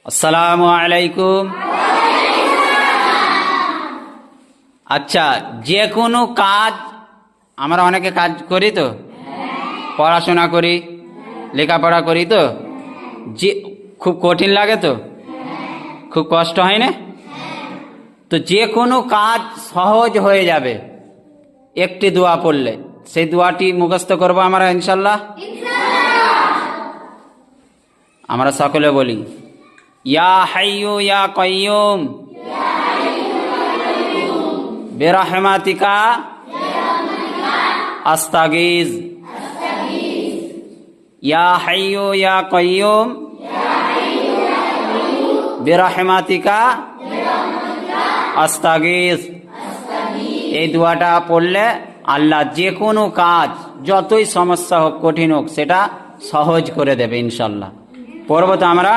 আসসালামু আলাইকুম। আচ্ছা, যে কোনো কাজ আমরা অনেকে কাজ করি তো, পড়াশোনা করি, লেখাপড়া করি তো, যে খুব কঠিন লাগে তো, খুব কষ্ট হয় না? তো যে কোনো কাজ সহজ হয়ে যাবে একটি দোয়া পড়লে। সেই দোয়াটি মুখস্থ করবো আমরা ইনশাল্লাহ। আমরা সকলে বলি, ইয়া হাইয়ু ইয়া কাইয়ুম বিরহমাতিকা আস্তাগীজ। ইয়া হাইয়ু ইয়া কাইয়ুম বিরহমাতিকা আস্তাগীজ। এই দোয়াটা পড়লে আল্লাহ যে কোনো কাজ, যতই সমস্যা হোক, কঠিন হোক, সেটা সহজ করে দেবে ইনশাল্লাহ। পড়ব তো আমরা।